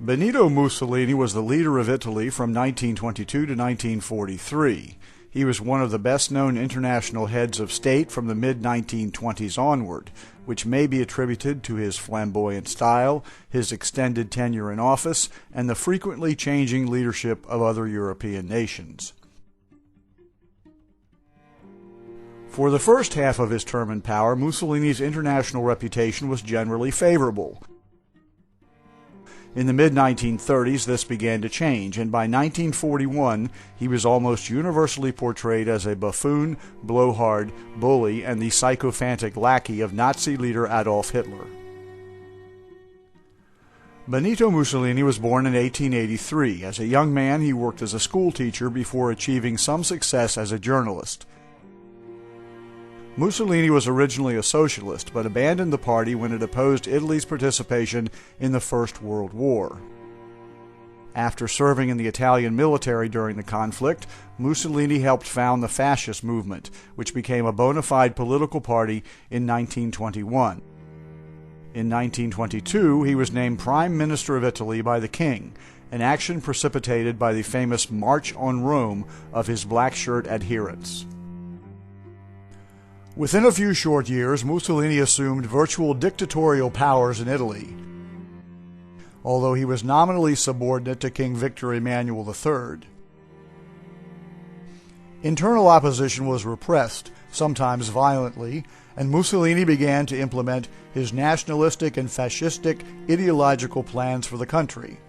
Benito Mussolini was the leader of Italy from 1922 to 1943. He was one of the best-known international heads of state from the mid-1920s onward, which may be attributed to his flamboyant style, his extended tenure in office, and the frequently changing leadership of other European nations. For the first half of his term in power, Mussolini's international reputation was generally favorable. In the mid-1930s, this began to change, and by 1941, he was almost universally portrayed as a buffoon, blowhard, bully, and the sycophantic lackey of Nazi leader Adolf Hitler. Benito Mussolini was born in 1883. As a young man, he worked as a schoolteacher before achieving some success as a journalist. Mussolini was originally a socialist, but abandoned the party when it opposed Italy's participation in the First World War. After serving in the Italian military during the conflict, Mussolini helped found the Fascist movement, which became a bona fide political party in 1921. In 1922, he was named Prime Minister of Italy by the King, an action precipitated by the famous March on Rome of his black shirt adherents. Within a few short years, Mussolini assumed virtual dictatorial powers in Italy, although he was nominally subordinate to King Victor Emmanuel III. Internal opposition was repressed, sometimes violently, and Mussolini began to implement his nationalistic and fascistic ideological plans for the country.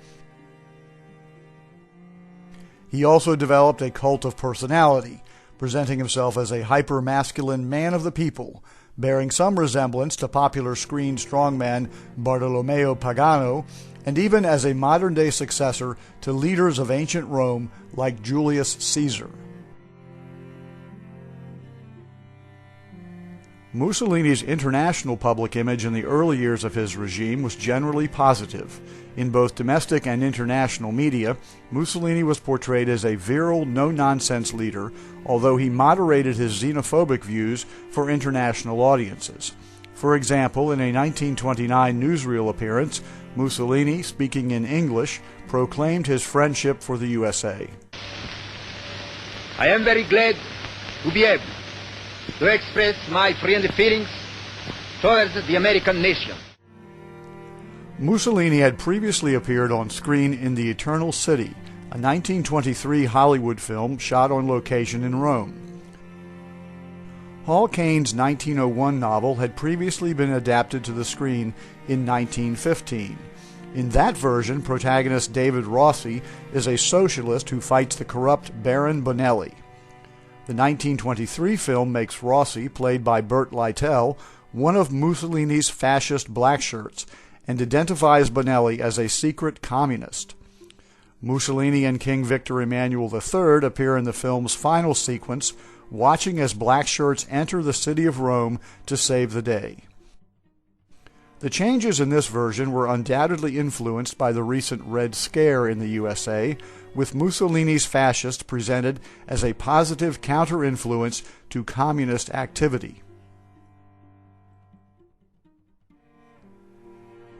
He also developed a cult of personality, presenting himself as a hyper-masculine man of the people, bearing some resemblance to popular screen strongman Bartolomeo Pagano, and even as a modern-day successor to leaders of ancient Rome like Julius Caesar. Mussolini's international public image in the early years of his regime was generally positive. In both domestic and international media, Mussolini was portrayed as a virile, no-nonsense leader, although he moderated his xenophobic views for international audiences. For example, in a 1929 newsreel appearance, Mussolini, speaking in English, proclaimed his friendship for the USA. I am very glad to be able to express my friendly feelings towards the American nation. Mussolini had previously appeared on screen in The Eternal City, a 1923 Hollywood film shot on location in Rome. Hall Caine's 1901 novel had previously been adapted to the screen in 1915. In that version, protagonist David Rossi is a socialist who fights the corrupt Baron Bonelli. The 1923 film makes Rossi, played by Burt Lytell, one of Mussolini's fascist blackshirts, and identifies Bonelli as a secret communist. Mussolini and King Victor Emmanuel III appear in the film's final sequence, watching as blackshirts enter the city of Rome to save the day. The changes in this version were undoubtedly influenced by the recent Red Scare in the USA, with Mussolini's fascist presented as a positive counter-influence to communist activity.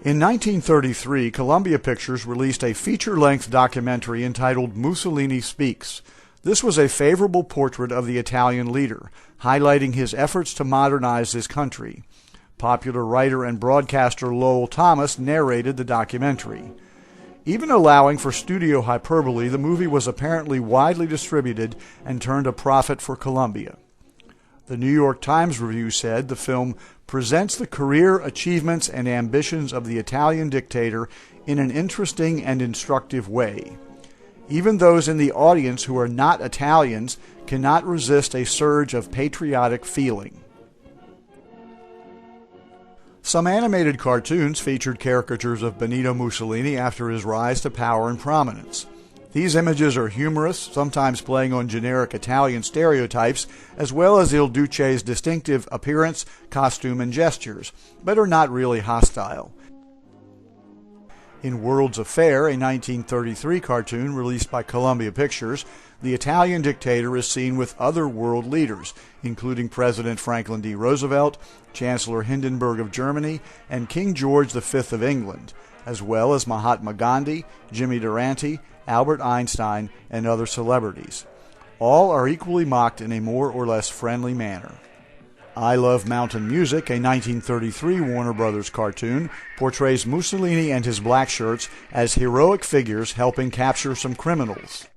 In 1933, Columbia Pictures released a feature-length documentary entitled Mussolini Speaks. This was a favorable portrait of the Italian leader, highlighting his efforts to modernize his country. Popular writer and broadcaster Lowell Thomas narrated the documentary. Even allowing for studio hyperbole, the movie was apparently widely distributed and turned a profit for Columbia. The New York Times review said the film presents the career, achievements, and ambitions of the Italian dictator in an interesting and instructive way. Even those in the audience who are not Italians cannot resist a surge of patriotic feeling. Some animated cartoons featured caricatures of Benito Mussolini after his rise to power and prominence. These images are humorous, sometimes playing on generic Italian stereotypes, as well as Il Duce's distinctive appearance, costume, and gestures, but are not really hostile. In World's Affair, a 1933 cartoon released by Columbia Pictures, the Italian dictator is seen with other world leaders, including President Franklin D. Roosevelt, Chancellor Hindenburg of Germany, and King George V of England, as well as Mahatma Gandhi, Jimmy Durante, Albert Einstein, and other celebrities. All are equally mocked in a more or less friendly manner. I Love Mountain Music, a 1933 Warner Brothers cartoon, portrays Mussolini and his black shirts as heroic figures helping capture some criminals.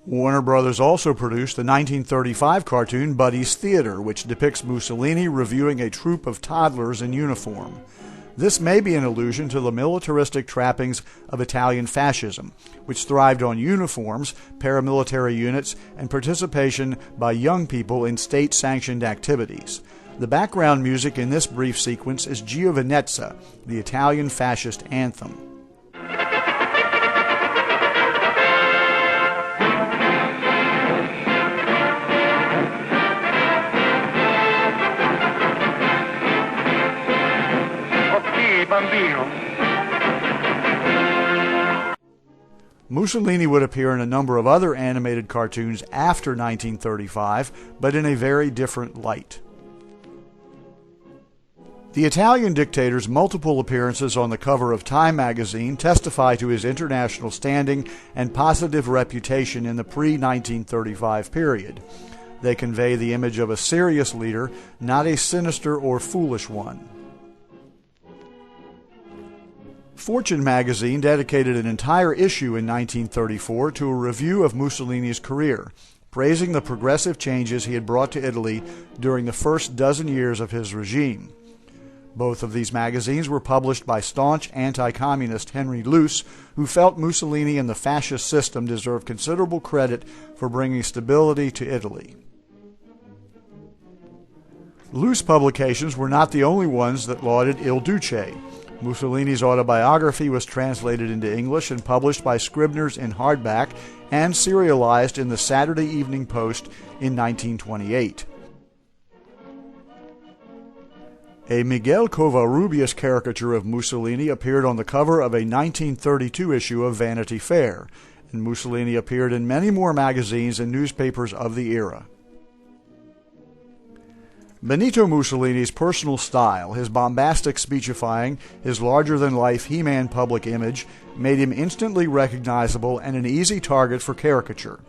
Warner Brothers also produced the 1935 cartoon Buddy's Theater, which depicts Mussolini reviewing a troupe of toddlers in uniform. This may be an allusion to the militaristic trappings of Italian fascism, which thrived on uniforms, paramilitary units, and participation by young people in state-sanctioned activities. The background music in this brief sequence is Giovinezza, the Italian fascist anthem. Mussolini would appear in a number of other animated cartoons after 1935, but in a very different light. The Italian dictator's multiple appearances on the cover of Time magazine testify to his international standing and positive reputation in the pre-1935 period. They convey the image of a serious leader, not a sinister or foolish one. Fortune magazine dedicated an entire issue in 1934 to a review of Mussolini's career, praising the progressive changes he had brought to Italy during the first dozen years of his regime. Both of these magazines were published by staunch anti-communist Henry Luce, who felt Mussolini and the fascist system deserved considerable credit for bringing stability to Italy. Luce publications were not the only ones that lauded Il Duce. Mussolini's autobiography was translated into English and published by Scribner's in hardback and serialized in the Saturday Evening Post in 1928. A Miguel Covarrubias caricature of Mussolini appeared on the cover of a 1932 issue of Vanity Fair, and Mussolini appeared in many more magazines and newspapers of the era. Benito Mussolini's personal style, his bombastic speechifying, his larger-than-life He-Man public image, made him instantly recognizable and an easy target for caricature.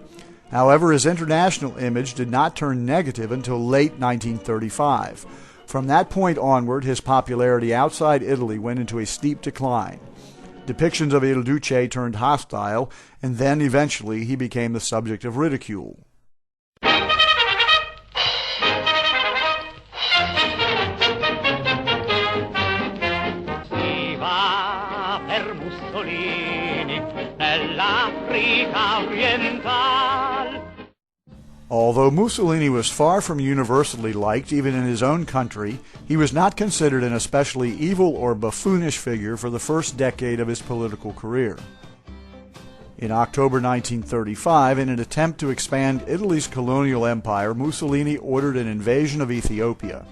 However, his international image did not turn negative until late 1935. From that point onward, his popularity outside Italy went into a steep decline. Depictions of Il Duce turned hostile, and then eventually he became the subject of ridicule. Although Mussolini was far from universally liked even in his own country, he was not considered an especially evil or buffoonish figure for the first decade of his political career. In October 1935, in an attempt to expand Italy's colonial empire, Mussolini ordered an invasion of Ethiopia.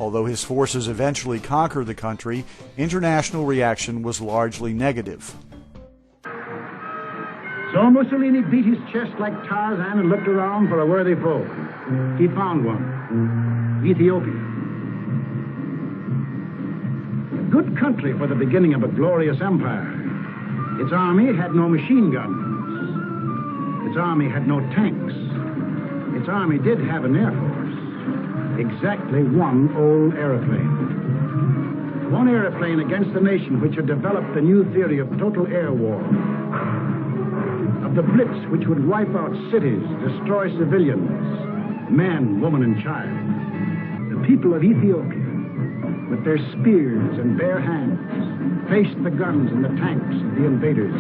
Although his forces eventually conquered the country, international reaction was largely negative. So Mussolini beat his chest like Tarzan and looked around for a worthy foe. He found one, Ethiopia. A good country for the beginning of a glorious empire. Its army had no machine guns. Its army had no tanks. Its army did have an air force. Exactly one old airplane. One airplane against the nation which had developed the new theory of total air war. Of the blitz which would wipe out cities, destroy civilians, man, woman, and child. The people of Ethiopia, with their spears and bare hands, faced the guns and the tanks of the invaders,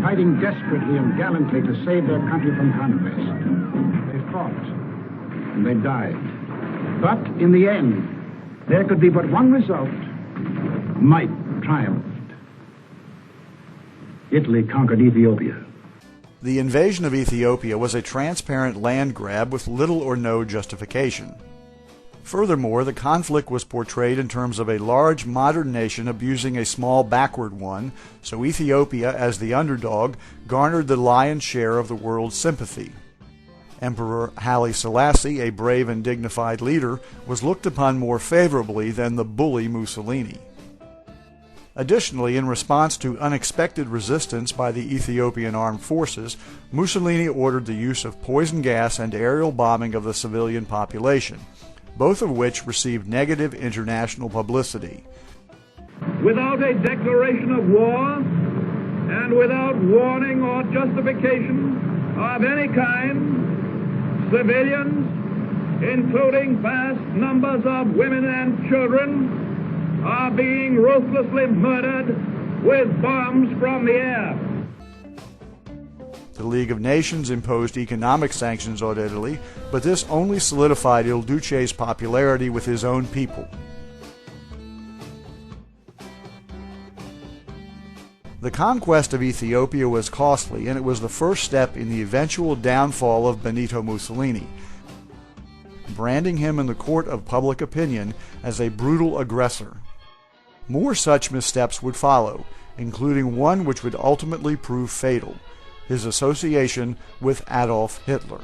fighting desperately and gallantly to save their country from conquest. They fought, and they died. But in the end, There could be but one result. Might triumphed. Italy conquered Ethiopia. The invasion of Ethiopia was a transparent land grab with little or no justification. Furthermore, the conflict was portrayed in terms of a large modern nation abusing a small backward one, so Ethiopia, as the underdog, garnered the lion's share of the world's sympathy. Emperor Haile Selassie, a brave and dignified leader, was looked upon more favorably than the bully Mussolini. Additionally, in response to unexpected resistance by the Ethiopian armed forces, Mussolini ordered the use of poison gas and aerial bombing of the civilian population, both of which received negative international publicity. Without a declaration of war and without warning or justification of any kind, civilians, including vast numbers of women and children, are being ruthlessly murdered with bombs from the air. The League of Nations imposed economic sanctions on Italy, but this only solidified Il Duce's popularity with his own people. The conquest of Ethiopia was costly, and it was the first step in the eventual downfall of Benito Mussolini, branding him in the court of public opinion as a brutal aggressor. More such missteps would follow, including one which would ultimately prove fatal: his association with Adolf Hitler.